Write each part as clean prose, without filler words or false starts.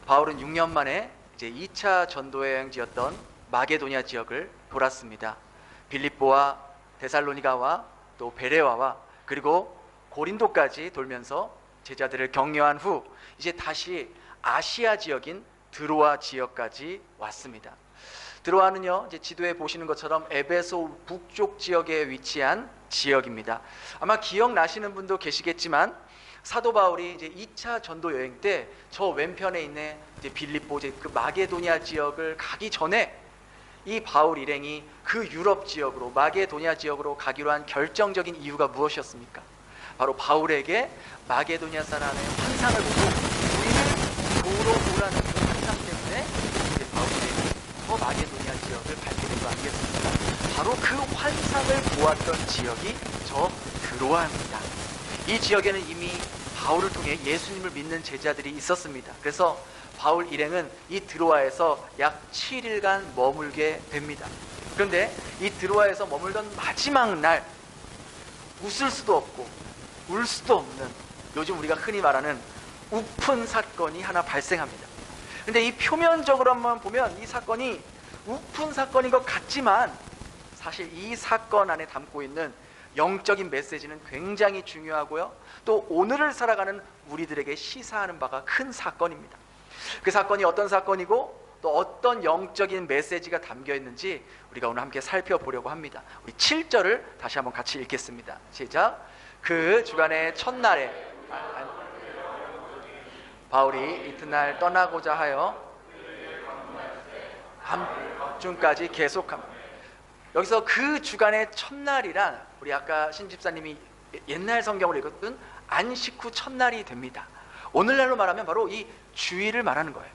바울은 6년 만에 이제 2차 전도 여행지였던 마게도냐 지역을 돌았습니다. 빌립보와 데살로니가와 또 베레와와 그리고 고린도까지 돌면서 제자들을 격려한 후 이제 다시 아시아 지역인 드로아 지역까지 왔습니다. 드로아는요, 이제 지도에 보시는 것처럼 에베소 북쪽 지역에 위치한 지역입니다. 아마 기억나시는 분도 계시겠지만 사도 바울이 이제 2차 전도 여행 때 저 왼편에 있는 이제 빌립보 그 마게도냐 지역을 가기 전에 이 바울 일행이 그 유럽 지역으로 마게도냐 지역으로 가기로 한 결정적인 이유가 무엇이었습니까? 바로 바울에게 마게도냐 사람의 환상을 보고 우리는 도로 오라는 그 환상 때문에 이제 바울 일행이 저 마게도냐 지역을 밟게 된 거 아니겠습니까? 바로 그 환상을 보았던 지역이 저 드로아입니다. 이 지역에는 이미 바울을 통해 예수님을 믿는 제자들이 있었습니다. 그래서 바울 일행은 이 드로아에서 약 7일간 머물게 됩니다. 그런데 이 드로아에서 머물던 마지막 날 웃을 수도 없고 울 수도 없는 요즘 우리가 흔히 말하는 우픈 사건이 하나 발생합니다. 그런데 이 표면적으로 한번 보면 이 사건이 우픈 사건인 것 같지만 사실 이 사건 안에 담고 있는 영적인 메시지는 굉장히 중요하고요, 또 오늘을 살아가는 우리들에게 시사하는 바가 큰 사건입니다. 그 사건이 어떤 사건이고 또 어떤 영적인 메시지가 담겨 있는지 우리가 오늘 함께 살펴보려고 합니다. 우리 7절을 다시 한번 같이 읽겠습니다. 시작. 그 주간의 첫날에 바울이 이튿날 떠나고자 하여 함중까지 계속합니다. 여기서 그 주간의 첫날이란 우리 아까 신집사님이 옛날 성경을 읽었던 안식 후 첫날이 됩니다. 오늘날로 말하면 바로 이 주일을 말하는 거예요.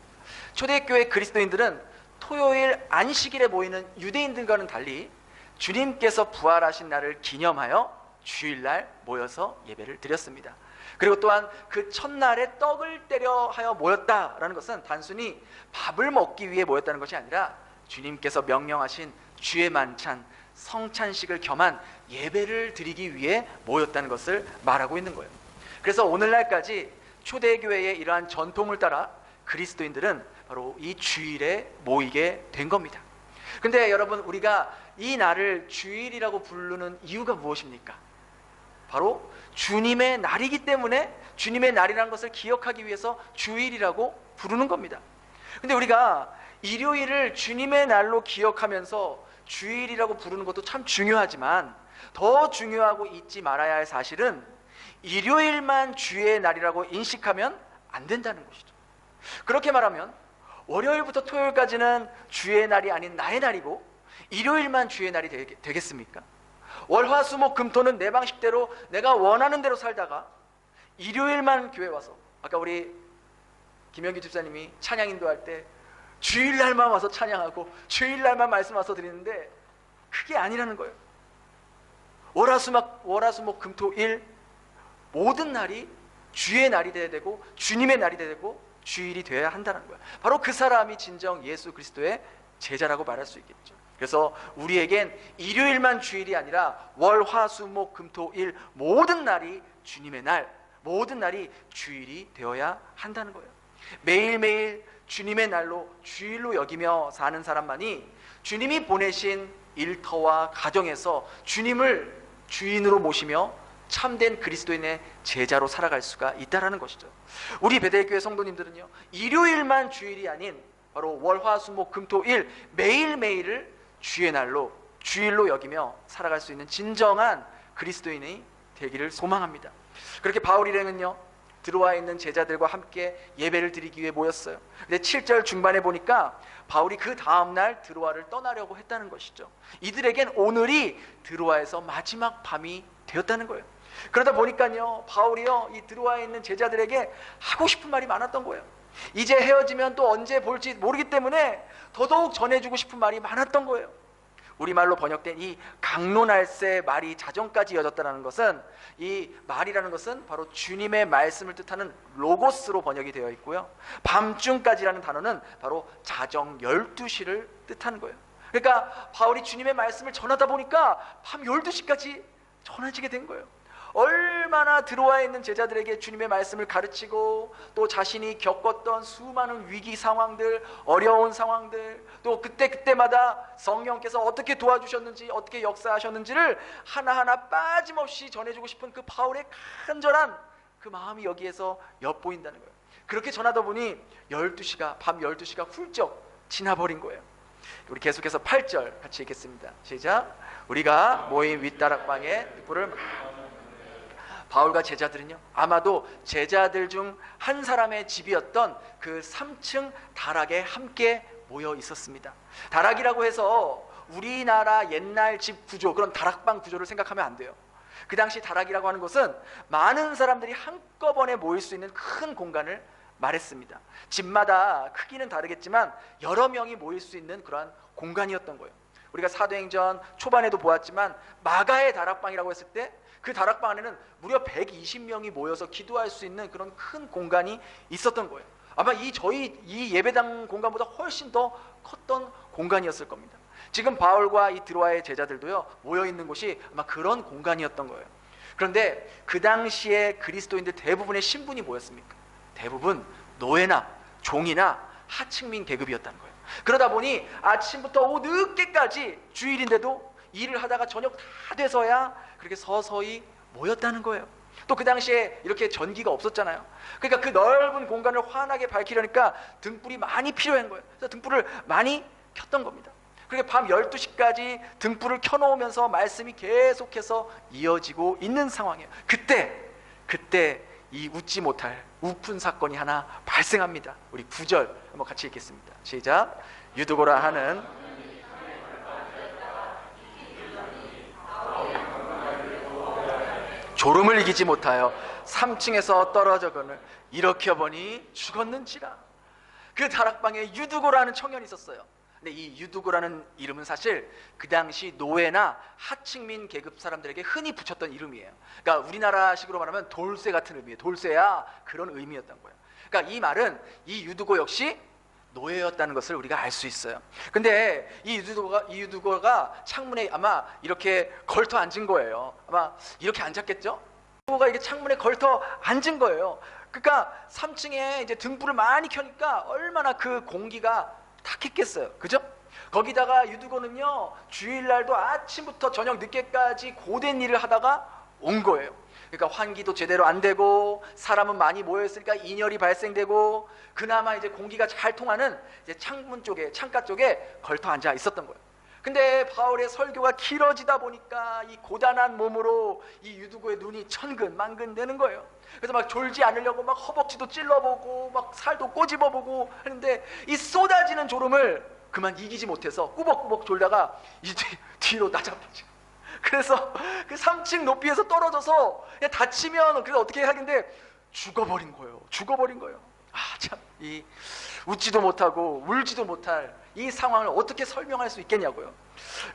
초대교회 그리스도인들은 토요일 안식일에 모이는 유대인들과는 달리 주님께서 부활하신 날을 기념하여 주일날 모여서 예배를 드렸습니다. 그리고 또한 그 첫날에 떡을 떼려 하여 모였다라는 것은 단순히 밥을 먹기 위해 모였다는 것이 아니라 주님께서 명령하신 주의 만찬, 성찬식을 겸한 예배를 드리기 위해 모였다는 것을 말하고 있는 거예요. 그래서 오늘날까지 초대교회의 이러한 전통을 따라 그리스도인들은 바로 이 주일에 모이게 된 겁니다. 근데 여러분, 우리가 이 날을 주일이라고 부르는 이유가 무엇입니까? 바로 주님의 날이기 때문에 주님의 날이라는 것을 기억하기 위해서 주일이라고 부르는 겁니다. 근데 우리가 일요일을 주님의 날로 기억하면서 주일이라고 부르는 것도 참 중요하지만 더 중요하고 잊지 말아야 할 사실은 일요일만 주의 날이라고 인식하면 안 된다는 것이죠. 그렇게 말하면 월요일부터 토요일까지는 주의 날이 아닌 나의 날이고 일요일만 주의 날이 되겠습니까? 월화수목금토는 내 방식대로 내가 원하는 대로 살다가 일요일만 교회 와서, 아까 우리 김영기 집사님이 찬양 인도할 때 주일날만 와서 찬양하고 주일날만 말씀 와서 드리는데 그게 아니라는 거예요. 월화수목금토일 모든 날이 주의 날이 되어야 되고 주님의 날이 되어야 되고 주일이 되어야 한다는 거예요. 바로 그 사람이 진정 예수 그리스도의 제자라고 말할 수 있겠죠. 그래서 우리에겐 일요일만 주일이 아니라 월화수목금토일 모든 날이 주님의 날, 모든 날이 주일이 되어야 한다는 거예요. 매일매일 주님의 날로 주일로 여기며 사는 사람만이 주님이 보내신 일터와 가정에서 주님을 주인으로 모시며 참된 그리스도인의 제자로 살아갈 수가 있다는 것이죠. 우리 베델교회 성도님들은요, 일요일만 주일이 아닌 바로 월화수목금토일 매일매일을 주의 날로 주일로 여기며 살아갈 수 있는 진정한 그리스도인이 되기를 소망합니다. 그렇게 바울 일행은요, 드로아에 있는 제자들과 함께 예배를 드리기 위해 모였어요. 근데 7절 중반에 보니까 바울이 그 다음날 드로아를 떠나려고 했다는 것이죠. 이들에겐 오늘이 드로아에서 마지막 밤이 되었다는 거예요. 그러다 보니까요, 바울이요, 이 드로아에 있는 제자들에게 하고 싶은 말이 많았던 거예요. 이제 헤어지면 또 언제 볼지 모르기 때문에 더더욱 전해주고 싶은 말이 많았던 거예요. 우리말로 번역된 이 강론할세 말이 자정까지 이어졌다는 것은, 이 말이라는 것은 바로 주님의 말씀을 뜻하는 로고스로 번역이 되어 있고요, 밤중까지라는 단어는 바로 자정 12시를 뜻하는 거예요. 그러니까 바울이 주님의 말씀을 전하다 보니까 밤 12시까지 전해지게 된 거예요. 얼마나 드로아에 있는 제자들에게 주님의 말씀을 가르치고 또 자신이 겪었던 수많은 위기 상황들, 어려운 상황들, 또 그때마다 성령께서 어떻게 도와주셨는지, 어떻게 역사하셨는지를 하나하나 빠짐없이 전해주고 싶은 그 바울의 간절한 그 마음이 여기에서 엿보인다는 거예요. 그렇게 전하다 보니 밤 12시가 훌쩍 지나버린 거예요. 우리 계속해서 8절 같이 읽겠습니다. 시작. 우리가 모인 윗다락방에 불을, 바울과 제자들은요, 아마도 제자들 중 한 사람의 집이었던 그 3층 다락에 함께 모여 있었습니다. 다락이라고 해서 우리나라 옛날 집 구조, 그런 다락방 구조를 생각하면 안 돼요. 그 당시 다락이라고 하는 것은 많은 사람들이 한꺼번에 모일 수 있는 큰 공간을 말했습니다. 집마다 크기는 다르겠지만 여러 명이 모일 수 있는 그러한 공간이었던 거예요. 우리가 사도행전 초반에도 보았지만 마가의 다락방이라고 했을 때 그 다락방 안에는 무려 120명이 모여서 기도할 수 있는 그런 큰 공간이 있었던 거예요. 아마 이 예배당 공간보다 훨씬 더 컸던 공간이었을 겁니다. 지금 바울과 이 드로아의 제자들도요, 모여 있는 곳이 아마 그런 공간이었던 거예요. 그런데 그 당시에 그리스도인들 대부분의 신분이 뭐였습니까? 대부분 노예나 종이나 하층민 계급이었다는 거예요. 그러다 보니 아침부터 오후 늦게까지 주일인데도 일을 하다가 저녁 다 돼서야 그렇게 서서히 모였다는 거예요. 또 그 당시에 이렇게 전기가 없었잖아요. 그러니까 그 넓은 공간을 환하게 밝히려니까 등불이 많이 필요한 거예요. 그래서 등불을 많이 켰던 겁니다. 그러니까 밤 12시까지 등불을 켜놓으면서 말씀이 계속해서 이어지고 있는 상황이에요. 그때 이 웃지 못할 우픈 사건이 하나 발생합니다. 우리 9절 한번 같이 읽겠습니다. 시작. 유두고라 하는 졸음을 이기지 못하여 3층에서 떨어져거늘 일으켜보니 죽었는지라. 그 다락방에 유두고라는 청년이 있었어요. 근데 이 유두고라는 이름은 사실 그 당시 노예나 하층민 계급 사람들에게 흔히 붙였던 이름이에요. 그러니까 우리나라식으로 말하면 돌쇠 같은 의미예요. 돌쇠야, 그런 의미였던 거예요. 그러니까 이 말은 이 유두고 역시 노예였다는 것을 우리가 알 수 있어요. 근데 이 유두고가 창문에 아마 이렇게 걸터 앉은 거예요. 아마 이렇게 앉았겠죠? 유두고가 이게 창문에 걸터 앉은 거예요. 그러니까 3층에 이제 등불을 많이 켜니까 얼마나 그 공기가 탁했겠어요. 그죠? 거기다가 유두고는요, 주일날도 아침부터 저녁 늦게까지 고된 일을 하다가 온 거예요. 그러니까 환기도 제대로 안 되고 사람은 많이 모여있으니까 인열이 발생되고 그나마 이제 공기가 잘 통하는 이제 창가 쪽에 걸터 앉아 있었던 거예요. 근데 바울의 설교가 길어지다 보니까 이 고단한 몸으로 이 유두고의 눈이 천근만근 되는 거예요. 그래서 막 졸지 않으려고 막 허벅지도 찔러보고 막 살도 꼬집어보고 하는데 이 쏟아지는 졸음을 그만 이기지 못해서 꾸벅꾸벅 졸다가 이제 뒤로 나자빠져. 그래서 그 3층 높이에서 떨어져서 그냥 다치면 그래서 어떻게 하겠는데 죽어버린 거예요. 아, 참, 이 웃지도 못하고 울지도 못할 이 상황을 어떻게 설명할 수 있겠냐고요.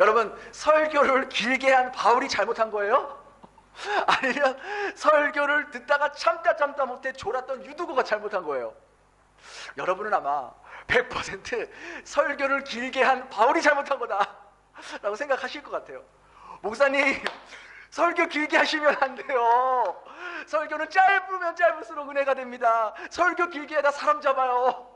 여러분, 설교를 길게 한 바울이 잘못한 거예요? 아니면 설교를 듣다가 참다 못해 졸았던 유두고가 잘못한 거예요? 여러분은 아마 100% 설교를 길게 한 바울이 잘못한 거다 라고 생각하실 것 같아요. 목사님, 설교 길게 하시면 안 돼요. 설교는 짧으면 짧을수록 은혜가 됩니다. 설교 길게 하다 사람 잡아요.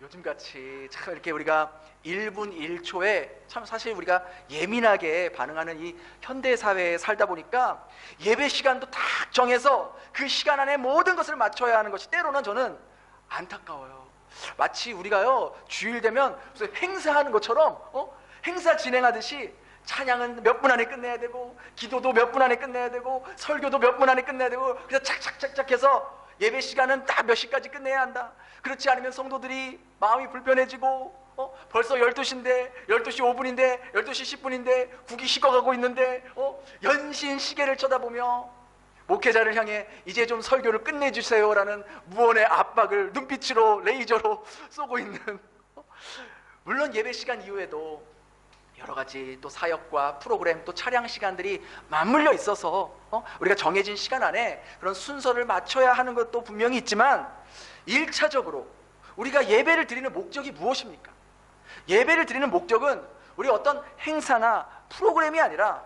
요즘같이 참 이렇게 우리가 1분 1초에 참 사실 우리가 예민하게 반응하는 이 현대사회에 살다 보니까 예배 시간도 딱 정해서 그 시간 안에 모든 것을 맞춰야 하는 것이 때로는 저는 안타까워요. 마치 우리가요, 주일 되면 무슨 행사하는 것처럼 행사 진행하듯이 찬양은 몇 분 안에 끝내야 되고 기도도 몇 분 안에 끝내야 되고 설교도 몇 분 안에 끝내야 되고 그래서 착착착착 해서 예배 시간은 딱 몇 시까지 끝내야 한다. 그렇지 않으면 성도들이 마음이 불편해지고 벌써 12시인데 12시 5분인데 12시 10분인데 국이 식어가고 있는데 연신 시계를 쳐다보며 목회자를 향해 이제 좀 설교를 끝내주세요라는 무언의 압박을 눈빛으로 레이저로 쏘고 있는 물론 예배 시간 이후에도 여러 가지 또 사역과 프로그램 또 차량 시간들이 맞물려 있어서 우리가 정해진 시간 안에 그런 순서를 맞춰야 하는 것도 분명히 있지만 1차적으로 우리가 예배를 드리는 목적이 무엇입니까? 예배를 드리는 목적은 우리 어떤 행사나 프로그램이 아니라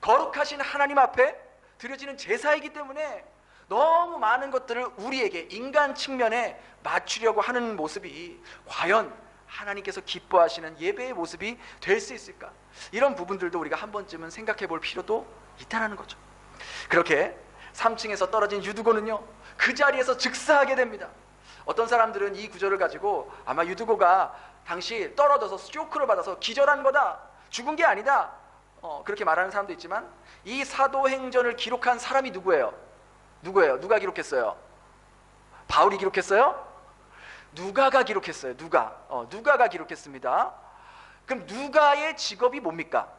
거룩하신 하나님 앞에 드려지는 제사이기 때문에 너무 많은 것들을 우리에게 인간 측면에 맞추려고 하는 모습이 과연 하나님께서 기뻐하시는 예배의 모습이 될 수 있을까? 이런 부분들도 우리가 한 번쯤은 생각해 볼 필요도 있다는 거죠. 그렇게 3층에서 떨어진 유두고는요, 그 자리에서 즉사하게 됩니다. 어떤 사람들은 이 구절을 가지고 아마 유두고가 당시 떨어져서 쇼크를 받아서 기절한 거다, 죽은 게 아니다, 그렇게 말하는 사람도 있지만, 이 사도행전을 기록한 사람이 누구예요? 누가 기록했어요? 바울이 기록했어요? 누가가 기록했어요. 누가가 기록했습니다. 그럼 누가의 직업이 뭡니까?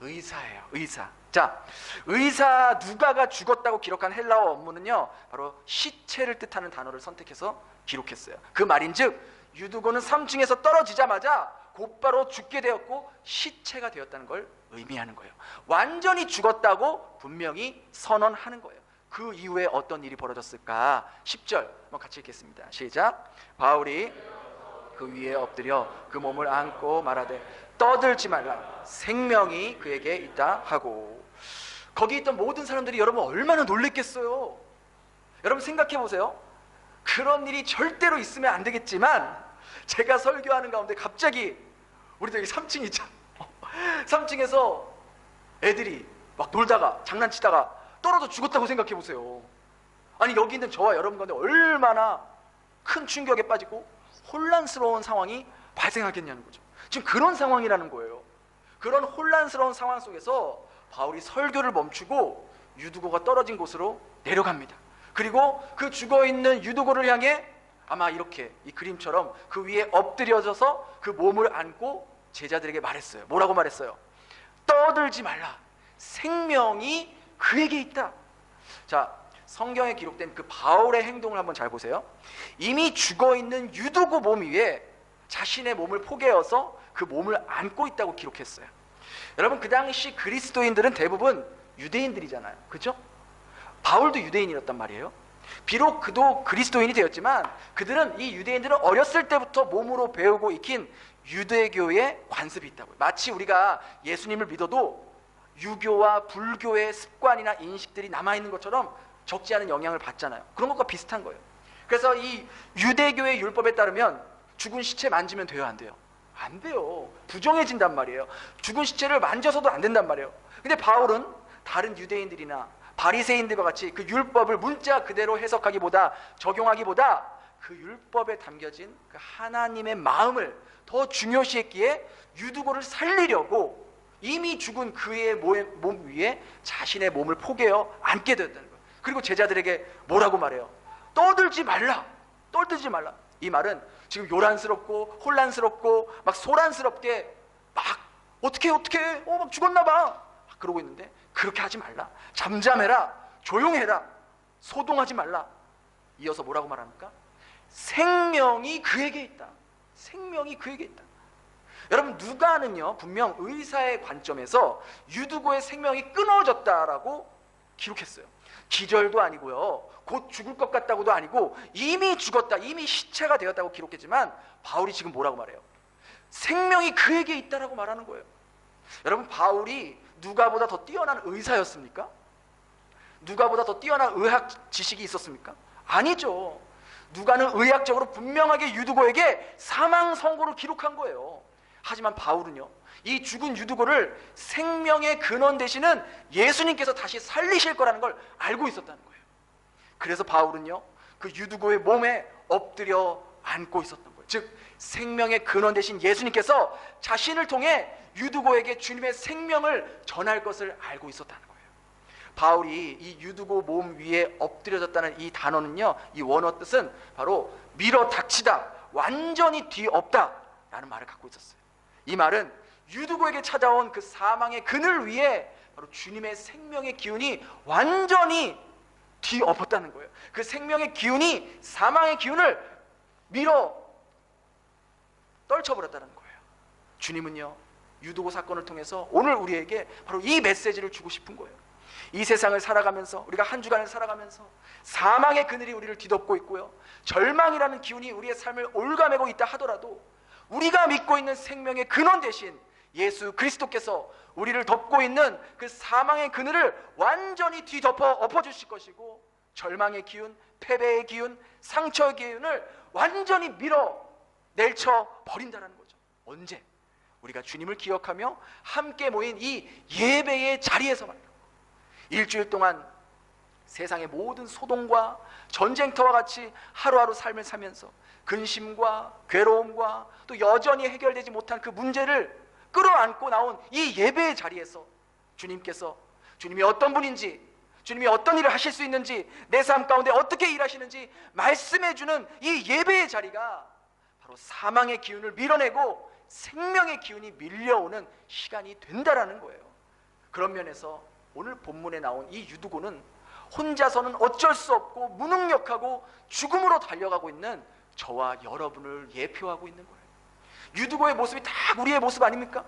의사예요. 의사. 자, 의사 누가가 죽었다고 기록한 헬라어 원문은요, 바로 시체를 뜻하는 단어를 선택해서 기록했어요. 그 말인즉 유두고는 3층에서 떨어지자마자 곧바로 죽게 되었고 시체가 되었다는 걸 의미하는 거예요. 완전히 죽었다고 분명히 선언하는 거예요. 그 이후에 어떤 일이 벌어졌을까? 10절 한번 같이 읽겠습니다. 시작. 바울이 그 위에 엎드려 그 몸을 안고 말하되 떠들지 말라, 생명이 그에게 있다 하고. 거기 있던 모든 사람들이 여러분 얼마나 놀랬겠어요. 여러분 생각해 보세요. 그런 일이 절대로 있으면 안 되겠지만, 제가 설교하는 가운데 갑자기 우리도 여기 3층 있잖아요. 3층에서 애들이 막 놀다가 장난치다가 떨어져 죽었다고 생각해 보세요. 아니, 여기 있는 저와 여러분 가운데 얼마나 큰 충격에 빠지고 혼란스러운 상황이 발생하겠냐는 거죠. 지금 그런 상황이라는 거예요. 그런 혼란스러운 상황 속에서 바울이 설교를 멈추고 유두고가 떨어진 곳으로 내려갑니다. 그리고 그 죽어있는 유두고를 향해 아마 이렇게 이 그림처럼 그 위에 엎드려져서 그 몸을 안고 제자들에게 말했어요. 뭐라고 말했어요? 떠들지 말라, 생명이 그에게 있다. 자, 성경에 기록된 그 바울의 행동을 한번 잘 보세요. 이미 죽어있는 유두고 몸 위에 자신의 몸을 포개어서 그 몸을 안고 있다고 기록했어요. 여러분, 그 당시 그리스도인들은 대부분 유대인들이잖아요. 그렇죠? 바울도 유대인이었단 말이에요. 비록 그도 그리스도인이 되었지만 그들은, 이 유대인들은 어렸을 때부터 몸으로 배우고 익힌 유대교의 관습이 있다고요. 마치 우리가 예수님을 믿어도 유교와 불교의 습관이나 인식들이 남아있는 것처럼 적지 않은 영향을 받잖아요. 그런 것과 비슷한 거예요. 그래서 이 유대교의 율법에 따르면 죽은 시체 만지면 돼요, 안 돼요? 안 돼요. 부정해진단 말이에요. 죽은 시체를 만져서도 안 된단 말이에요. 근데 바울은 다른 유대인들이나 바리새인들과 같이 그 율법을 문자 그대로 해석하기보다, 적용하기보다 그 율법에 담겨진 그 하나님의 마음을 더 중요시했기에 유두고를 살리려고 이미 죽은 그의 몸 위에 자신의 몸을 포개어 앉게 되었다는 거예요. 그리고 제자들에게 뭐라고 말해요? 떠들지 말라, 떠들지 말라. 이 말은 지금 요란스럽고 혼란스럽고 막 소란스럽게 막 어떻게 막 죽었나 봐 막 그러고 있는데, 그렇게 하지 말라, 잠잠해라, 조용해라, 소동하지 말라. 이어서 뭐라고 말합니까? 생명이 그에게 있다. 생명이 그에게 있다. 여러분, 누가는요 분명 의사의 관점에서 유두고의 생명이 끊어졌다라고 기록했어요. 기절도 아니고요, 곧 죽을 것 같다고도 아니고, 이미 죽었다, 이미 시체가 되었다고 기록했지만 바울이 지금 뭐라고 말해요? 생명이 그에게 있다라고 말하는 거예요. 여러분, 바울이 누가보다 더 뛰어난 의사였습니까? 누가보다 더 뛰어난 의학 지식이 있었습니까? 아니죠. 누가는 의학적으로 분명하게 유두고에게 사망 선고를 기록한 거예요. 하지만 바울은요, 이 죽은 유두고를 생명의 근원 되시는 예수님께서 다시 살리실 거라는 걸 알고 있었다는 거예요. 그래서 바울은요, 그 유두고의 몸에 엎드려 앉고 있었던 거예요. 즉, 생명의 근원 되신 예수님께서 자신을 통해 유두고에게 주님의 생명을 전할 것을 알고 있었다는 거예요. 바울이 이 유두고 몸 위에 엎드려졌다는 이 단어는요, 이 원어 뜻은 바로 밀어 닥치다, 완전히 뒤엎다 라는 말을 갖고 있었어요. 이 말은 유두고에게 찾아온 그 사망의 그늘 위에 바로 주님의 생명의 기운이 완전히 뒤엎었다는 거예요. 그 생명의 기운이 사망의 기운을 밀어 떨쳐버렸다는 거예요. 주님은요, 유두고 사건을 통해서 오늘 우리에게 바로 이 메시지를 주고 싶은 거예요. 이 세상을 살아가면서, 우리가 한 주간을 살아가면서 사망의 그늘이 우리를 뒤덮고 있고요, 절망이라는 기운이 우리의 삶을 올가매고 있다 하더라도 우리가 믿고 있는 생명의 근원 대신 예수 그리스도께서 우리를 덮고 있는 그 사망의 그늘을 완전히 뒤덮어 엎어주실 것이고, 절망의 기운, 패배의 기운, 상처의 기운을 완전히 밀어내쳐 버린다는 거죠. 언제? 우리가 주님을 기억하며 함께 모인 이 예배의 자리에서 말이에요. 일주일 동안 세상의 모든 소동과 전쟁터와 같이 하루하루 삶을 살면서 근심과 괴로움과 또 여전히 해결되지 못한 그 문제를 끌어안고 나온 이 예배의 자리에서 주님께서, 주님이 어떤 분인지, 주님이 어떤 일을 하실 수 있는지, 내 삶 가운데 어떻게 일하시는지 말씀해주는 이 예배의 자리가 바로 사망의 기운을 밀어내고 생명의 기운이 밀려오는 시간이 된다라는 거예요. 그런 면에서 오늘 본문에 나온 이 유두고는 혼자서는 어쩔 수 없고 무능력하고 죽음으로 달려가고 있는 저와 여러분을 예표하고 있는 거예요. 유두고의 모습이 다 우리의 모습 아닙니까?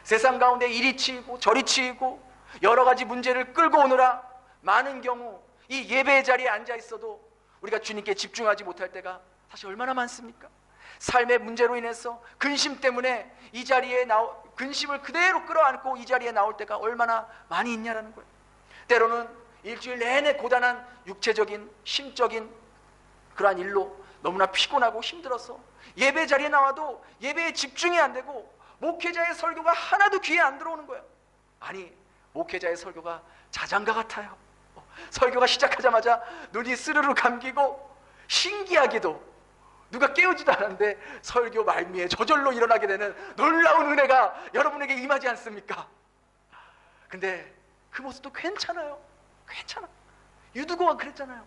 세상 가운데 이리 치이고 저리 치이고 여러 가지 문제를 끌고 오느라 많은 경우 이 예배의 자리에 앉아 있어도 우리가 주님께 집중하지 못할 때가 사실 얼마나 많습니까? 삶의 문제로 인해서 근심 때문에 이 자리에 근심을 그대로 끌어안고 이 자리에 나올 때가 얼마나 많이 있냐라는 거예요. 때로는 일주일 내내 고단한 육체적인, 심적인 그러한 일로 너무나 피곤하고 힘들어서 예배 자리에 나와도 예배에 집중이 안 되고 목회자의 설교가 하나도 귀에 안 들어오는 거예요. 아니, 목회자의 설교가 자장가 같아요. 설교가 시작하자마자 눈이 스르르 감기고 신기하게도 누가 깨우지도 않았는데 설교 말미에 저절로 일어나게 되는 놀라운 은혜가 여러분에게 임하지 않습니까? 근데 그 모습도 괜찮아요. 괜찮아. 유두고가 그랬잖아요.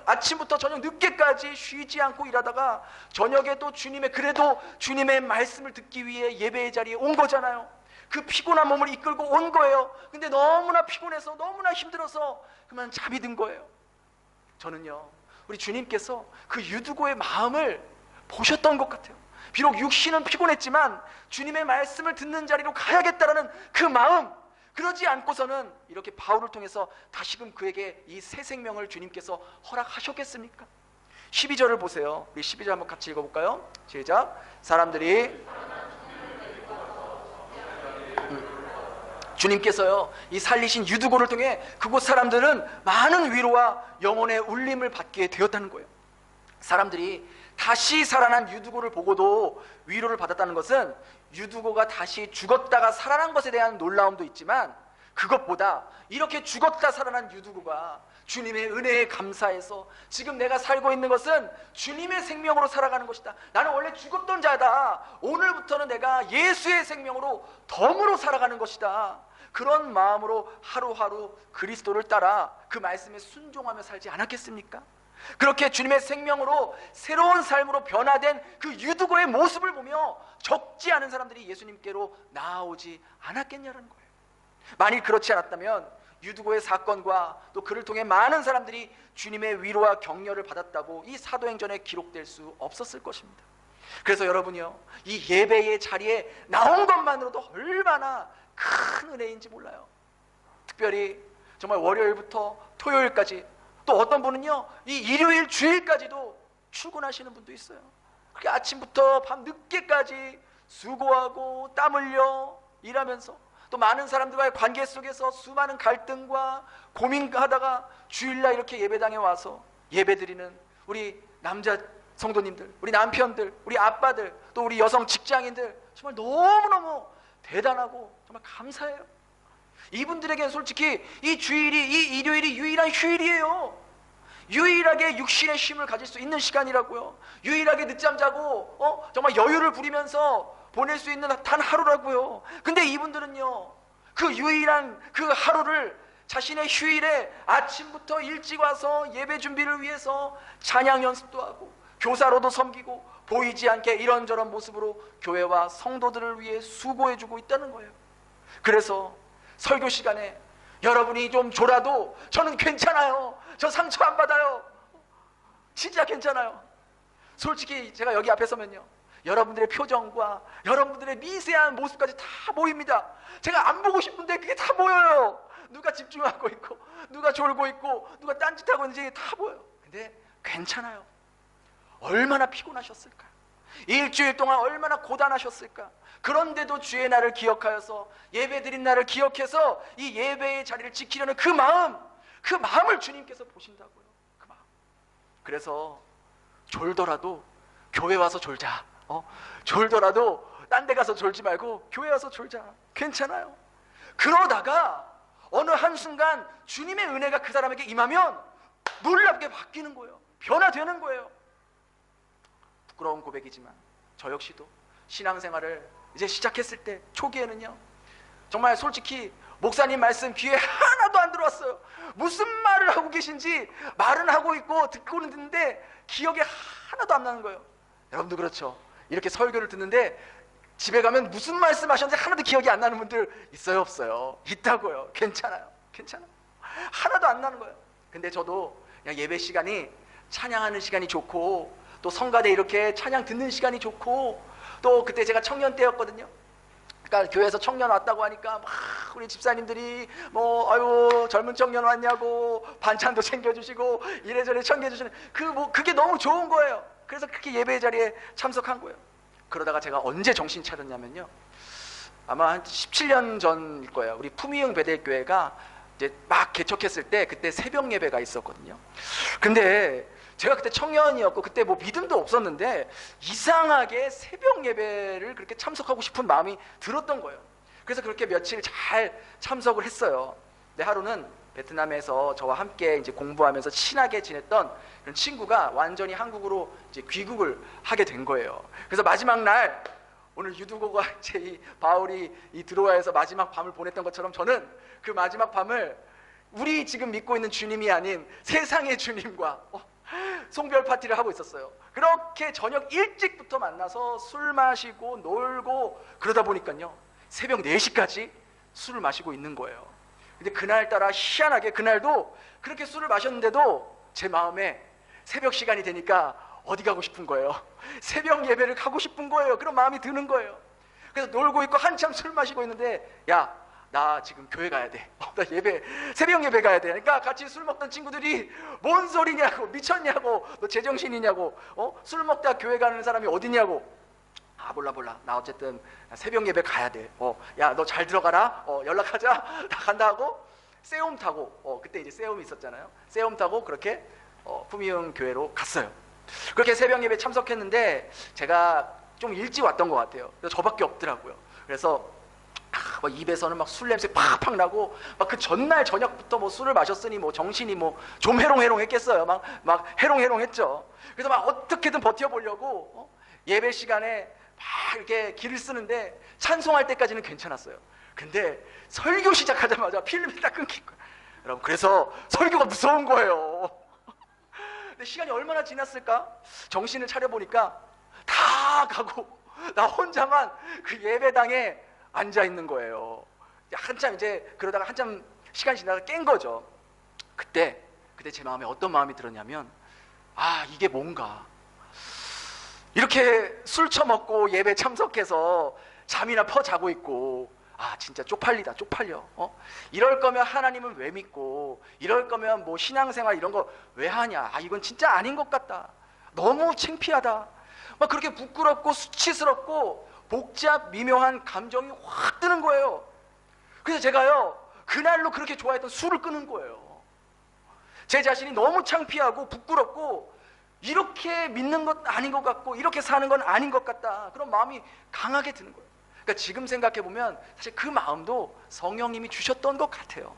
아침부터 저녁 늦게까지 쉬지 않고 일하다가 저녁에 또 그래도 주님의 말씀을 듣기 위해 예배의 자리에 온 거잖아요. 그 피곤한 몸을 이끌고 온 거예요. 근데 너무나 피곤해서 너무나 힘들어서 그만 잠이 든 거예요. 저는요, 우리 주님께서 그 유두고의 마음을 보셨던 것 같아요. 비록 육신은 피곤했지만 주님의 말씀을 듣는 자리로 가야겠다라는 그 마음, 그러지 않고서는 이렇게 바울을 통해서 다시금 그에게 이 새 생명을 주님께서 허락하셨겠습니까? 12절을 보세요. 우리 12절 한번 같이 읽어볼까요? 시작. 사람들이 주님께서요, 이 살리신 유두고를 통해 그곳 사람들은 많은 위로와 영혼의 울림을 받게 되었다는 거예요. 사람들이 다시 살아난 유두고를 보고도 위로를 받았다는 것은 유두고가 다시 죽었다가 살아난 것에 대한 놀라움도 있지만, 그것보다 이렇게 죽었다 살아난 유두고가 주님의 은혜에 감사해서 지금 내가 살고 있는 것은 주님의 생명으로 살아가는 것이다. 나는 원래 죽었던 자다. 오늘부터는 내가 예수의 생명으로 덤으로 살아가는 것이다. 그런 마음으로 하루하루 그리스도를 따라 그 말씀에 순종하며 살지 않았겠습니까? 그렇게 주님의 생명으로 새로운 삶으로 변화된 그 유두고의 모습을 보며 적지 않은 사람들이 예수님께로 나아오지 않았겠냐는 거예요. 만일 그렇지 않았다면 유두고의 사건과 또 그를 통해 많은 사람들이 주님의 위로와 격려를 받았다고 이 사도행전에 기록될 수 없었을 것입니다. 그래서 여러분이요, 이 예배의 자리에 나온 것만으로도 얼마나 큰 은혜인지 몰라요. 특별히 정말 월요일부터 토요일까지, 또 어떤 분은요 이 일요일 주일까지도 출근하시는 분도 있어요. 그렇게 아침부터 밤 늦게까지 수고하고 땀 흘려 일하면서 또 많은 사람들과의 관계 속에서 수많은 갈등과 고민하다가 주일날 이렇게 예배당에 와서 예배드리는 우리 남자 성도님들, 우리 남편들, 우리 아빠들, 또 우리 여성 직장인들, 정말 너무너무 대단하고 정말 감사해요. 이분들에게는 솔직히 이 주일이, 이 일요일이 유일한 휴일이에요. 유일하게 육신의 쉼을 가질 수 있는 시간이라고요. 유일하게 늦잠 자고 정말 여유를 부리면서 보낼 수 있는 단 하루라고요. 근데 이분들은요, 그 유일한 그 하루를 자신의 휴일에 아침부터 일찍 와서 예배 준비를 위해서 찬양 연습도 하고 교사로도 섬기고 보이지 않게 이런저런 모습으로 교회와 성도들을 위해 수고해주고 있다는 거예요. 그래서 설교 시간에 여러분이 좀 졸아도 저는 괜찮아요. 저 상처 안 받아요. 진짜 괜찮아요. 솔직히 제가 여기 앞에 서면요, 여러분들의 표정과 여러분들의 미세한 모습까지 다 보입니다. 제가 안 보고 싶은데 그게 다 보여요. 누가 집중하고 있고 누가 졸고 있고 누가 딴짓하고 있는지 다 보여요. 근데 괜찮아요. 얼마나 피곤하셨을까요? 일주일 동안 얼마나 고단하셨을까. 그런데도 주의 날을 기억하여서 예배드린 날을 기억해서 이 예배의 자리를 지키려는 그 마음을 주님께서 보신다고요. 그 마음. 그래서 졸더라도 교회 와서 졸자. 졸더라도 딴 데 가서 졸지 말고 교회 와서 졸자. 괜찮아요. 그러다가 어느 한순간 주님의 은혜가 그 사람에게 임하면 놀랍게 바뀌는 거예요. 변화되는 거예요. 부끄러운 고백이지만 저 역시도 신앙생활을 이제 시작했을 때 초기에는요, 정말 솔직히 목사님 말씀 귀에 하나도 안 들어왔어요. 무슨 말을 하고 계신지 말은 하고 있고 듣고는 듣는데 기억에 하나도 안 나는 거예요. 여러분도 그렇죠? 이렇게 설교를 듣는데 집에 가면 무슨 말씀 하셨는지 하나도 기억이 안 나는 분들 있어요, 없어요? 있다고요. 괜찮아요. 하나도 안 나는 거예요. 근데 저도 그냥 예배 시간이 찬양하는 시간이 좋고, 또 성가대 이렇게 찬양 듣는 시간이 좋고, 또 그때 제가 청년 때였거든요. 그러니까 교회에서 청년 왔다고 하니까 막 우리 집사님들이 뭐 아유 젊은 청년 왔냐고 반찬도 챙겨주시고 이래저래 챙겨주시는 그게 너무 좋은 거예요. 그래서 그렇게 예배 자리에 참석한 거예요. 그러다가 제가 언제 정신 차렸냐면요, 아마 한 17년 전일 거예요. 우리 품위영 베델교회가 이제 막 개척했을 때 그때 새벽 예배가 있었거든요. 근데 제가 그때 청년이었고 그때 뭐 믿음도 없었는데 이상하게 새벽 예배를 그렇게 참석하고 싶은 마음이 들었던 거예요. 그래서 그렇게 며칠 잘 참석을 했어요. 근데 하루는 베트남에서 저와 함께 이제 공부하면서 친하게 지냈던 그런 친구가 완전히 한국으로 이제 귀국을 하게 된 거예요. 그래서 마지막 날, 오늘 유두고가 이제 이 바울이 이 드로아에서 마지막 밤을 보냈던 것처럼 저는 그 마지막 밤을 우리 지금 믿고 있는 주님이 아닌 세상의 주님과 송별 파티를 하고 있었어요. 그렇게 저녁 일찍부터 만나서 술 마시고 놀고 그러다 보니까요, 새벽 4시까지 술을 마시고 있는 거예요. 근데 그날따라 희한하게 그날도 그렇게 술을 마셨는데도 제 마음에 새벽 시간이 되니까 어디 가고 싶은 거예요. 새벽 예배를 가고 싶은 거예요. 그런 마음이 드는 거예요. 그래서 놀고 있고 한참 술 마시고 있는데, 야, 나 지금 교회 가야 돼. 나 새벽 예배 가야 돼. 그러니까 같이 술 먹던 친구들이 뭔 소리냐고, 미쳤냐고, 너 제정신이냐고, 술 먹다 교회 가는 사람이 어디냐고. 아, 몰라. 나 어쨌든 새벽 예배 가야 돼. 야, 너 잘 들어가라. 연락하자. 나 간다 하고 세움 타고, 그때 이제 세움이 있었잖아요. 세움 타고 그렇게 품위영 교회로 갔어요. 그렇게 새벽 예배 참석했는데 제가 좀 일찍 왔던 것 같아요. 그래서 저밖에 없더라고요. 그래서 막 입에서는 막 술 냄새 팍팍 나고, 막 그 전날 저녁부터 뭐 술을 마셨으니 뭐 정신이 뭐 좀 해롱해롱했겠어요. 막 해롱해롱했죠. 그래서 막 어떻게든 버텨보려고 예배 시간에 막 이렇게 길을 쓰는데 찬송할 때까지는 괜찮았어요. 근데 설교 시작하자마자 필름이 딱 끊긴 거예요. 여러분, 그래서 설교가 무서운 거예요. 근데 시간이 얼마나 지났을까? 정신을 차려보니까 다 가고 나 혼자만 그 예배당에 앉아 있는 거예요. 한참 이제 그러다가 한참 시간이 지나가 깬 거죠. 그때 제 마음에 어떤 마음이 들었냐면, 아, 이게 뭔가 이렇게 술 처먹고 예배 참석해서 잠이나 자고 있고, 아, 진짜 쪽팔려. 이럴 거면 하나님은 왜 믿고, 이럴 거면 뭐 신앙생활 이런 거 왜 하냐. 아, 이건 진짜 아닌 것 같다. 너무 창피하다. 막 그렇게 부끄럽고 수치스럽고 복잡 미묘한 감정이 확 드는 거예요. 그래서 제가요, 그날로 그렇게 좋아했던 술을 끊은 거예요. 제 자신이 너무 창피하고 부끄럽고 이렇게 믿는 것 아닌 것 같고 이렇게 사는 건 아닌 것 같다, 그런 마음이 강하게 드는 거예요. 그러니까 지금 생각해보면 사실 그 마음도 성령님이 주셨던 것 같아요.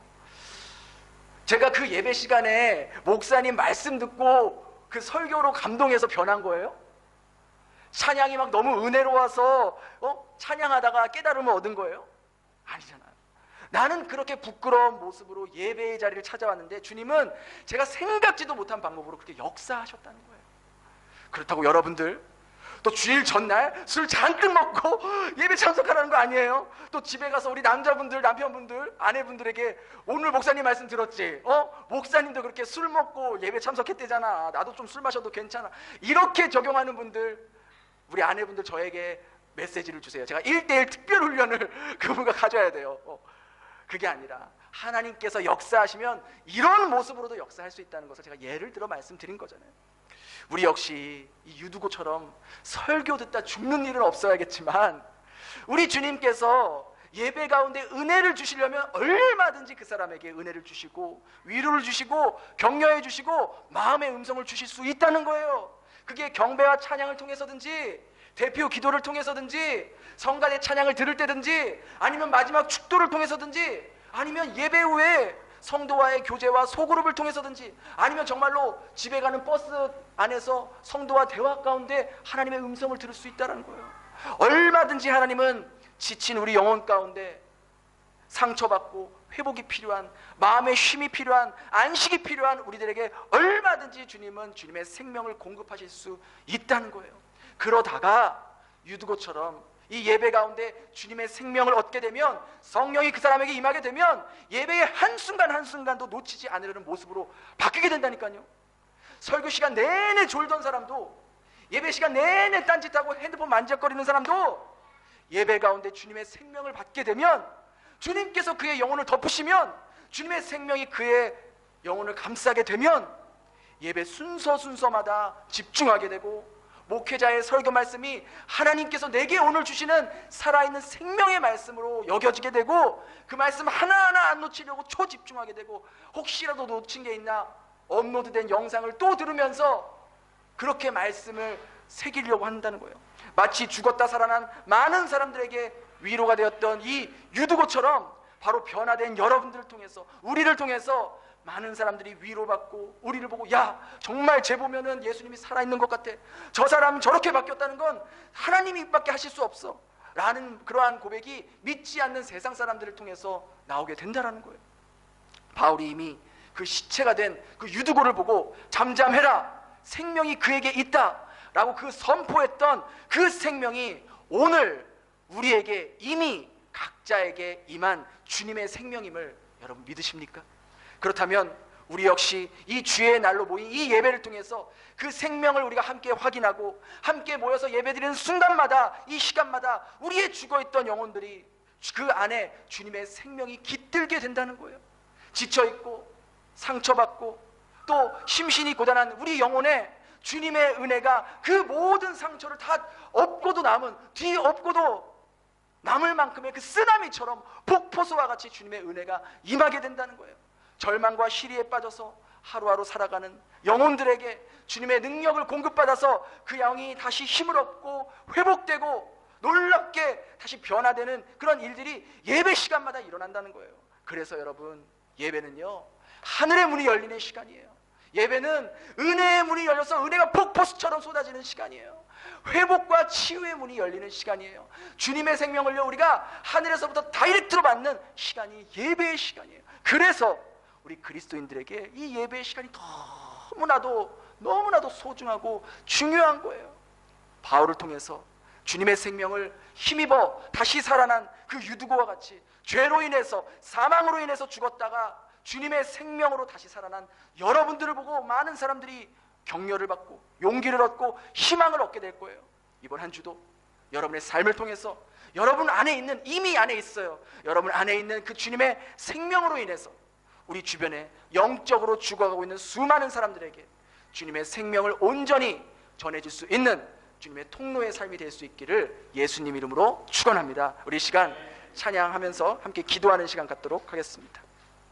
제가 그 예배 시간에 목사님 말씀 듣고 그 설교로 감동해서 변한 거예요? 찬양이 막 너무 은혜로워서 찬양하다가 깨달음을 얻은 거예요? 아니잖아요. 나는 그렇게 부끄러운 모습으로 예배의 자리를 찾아왔는데 주님은 제가 생각지도 못한 방법으로 그렇게 역사하셨다는 거예요. 그렇다고 여러분들 또 주일 전날 술 잔뜩 먹고 예배 참석하라는 거 아니에요? 또 집에 가서 우리 남자분들, 남편분들, 아내분들에게 오늘 목사님 말씀 들었지? 목사님도 그렇게 술 먹고 예배 참석했대잖아. 나도 좀 술 마셔도 괜찮아. 이렇게 적용하는 분들, 우리 아내분들 저에게 메시지를 주세요. 제가 1:1 특별 훈련을 그분과 가져야 돼요. 그게 아니라 하나님께서 역사하시면 이런 모습으로도 역사할 수 있다는 것을 제가 예를 들어 말씀드린 거잖아요. 우리 역시 이 유두고처럼 설교 듣다 죽는 일은 없어야겠지만 우리 주님께서 예배 가운데 은혜를 주시려면 얼마든지 그 사람에게 은혜를 주시고 위로를 주시고 격려해 주시고 마음의 음성을 주실 수 있다는 거예요. 그게 경배와 찬양을 통해서든지 대표 기도를 통해서든지 성가대 찬양을 들을 때든지 아니면 마지막 축도를 통해서든지 아니면 예배 후에 성도와의 교제와 소그룹을 통해서든지 아니면 정말로 집에 가는 버스 안에서 성도와 대화 가운데 하나님의 음성을 들을 수 있다는 거예요. 얼마든지 하나님은 지친 우리 영혼 가운데 상처받고 회복이 필요한, 마음의 쉼이 필요한, 안식이 필요한 우리들에게 얼마든지 주님은 주님의 생명을 공급하실 수 있다는 거예요. 그러다가 유두고처럼 이 예배 가운데 주님의 생명을 얻게 되면, 성령이 그 사람에게 임하게 되면 예배의 한순간 한순간도 놓치지 않으려는 모습으로 바뀌게 된다니까요. 설교 시간 내내 졸던 사람도, 예배 시간 내내 딴짓하고 핸드폰 만지작거리는 사람도 예배 가운데 주님의 생명을 받게 되면, 주님께서 그의 영혼을 덮으시면, 주님의 생명이 그의 영혼을 감싸게 되면 예배 순서마다 집중하게 되고, 목회자의 설교 말씀이 하나님께서 내게 오늘 주시는 살아있는 생명의 말씀으로 여겨지게 되고, 그 말씀 하나하나 안 놓치려고 초집중하게 되고, 혹시라도 놓친 게 있나 업로드된 영상을 또 들으면서 그렇게 말씀을 새기려고 한다는 거예요. 마치 죽었다 살아난 많은 사람들에게 위로가 되었던 이 유두고처럼 바로 변화된 여러분들을 통해서, 우리를 통해서 많은 사람들이 위로받고 우리를 보고, 야, 정말 쟤 보면은 예수님이 살아있는 것 같아, 저 사람 저렇게 바뀌었다는 건 하나님이 밖에 하실 수 없어 라는 그러한 고백이 믿지 않는 세상 사람들을 통해서 나오게 된다는 거예요. 바울이 이미 그 시체가 된 그 유두고를 보고 잠잠해라, 생명이 그에게 있다 라고 그 선포했던 그 생명이 오늘 우리에게 이미 각자에게 임한 주님의 생명임을 여러분 믿으십니까? 그렇다면 우리 역시 이 주의 날로 모인 이 예배를 통해서 그 생명을 우리가 함께 확인하고, 함께 모여서 예배드리는 순간마다, 이 시간마다 우리의 죽어있던 영혼들이 그 안에 주님의 생명이 깃들게 된다는 거예요. 지쳐있고 상처받고 또 심신이 고단한 우리 영혼에 주님의 은혜가 그 모든 상처를 다 엎고도 남은, 뒤엎고도 남을 만큼의 그 쓰나미처럼 폭포수와 같이 주님의 은혜가 임하게 된다는 거예요. 절망과 시리에 빠져서 하루하루 살아가는 영혼들에게 주님의 능력을 공급받아서 그 영이 다시 힘을 얻고 회복되고 놀랍게 다시 변화되는 그런 일들이 예배 시간마다 일어난다는 거예요. 그래서 여러분, 예배는요, 하늘의 문이 열리는 시간이에요. 예배는 은혜의 문이 열려서 은혜가 폭포수처럼 쏟아지는 시간이에요. 회복과 치유의 문이 열리는 시간이에요. 주님의 생명을요, 우리가 하늘에서부터 다이렉트로 받는 시간이 예배의 시간이에요. 그래서 우리 그리스도인들에게 이 예배의 시간이 너무나도 소중하고 중요한 거예요. 바울을 통해서 주님의 생명을 힘입어 다시 살아난 그 유두고와 같이 죄로 인해서, 사망으로 인해서 죽었다가 주님의 생명으로 다시 살아난 여러분들을 보고 많은 사람들이 격려를 받고 용기를 얻고 희망을 얻게 될 거예요. 이번 한 주도 여러분의 삶을 통해서 여러분 안에 있는, 이미 안에 있어요, 여러분 안에 있는 그 주님의 생명으로 인해서 우리 주변에 영적으로 죽어가고 있는 수많은 사람들에게 주님의 생명을 온전히 전해줄 수 있는 주님의 통로의 삶이 될 수 있기를 예수님 이름으로 축원합니다. 우리 시간 찬양하면서 함께 기도하는 시간 갖도록 하겠습니다.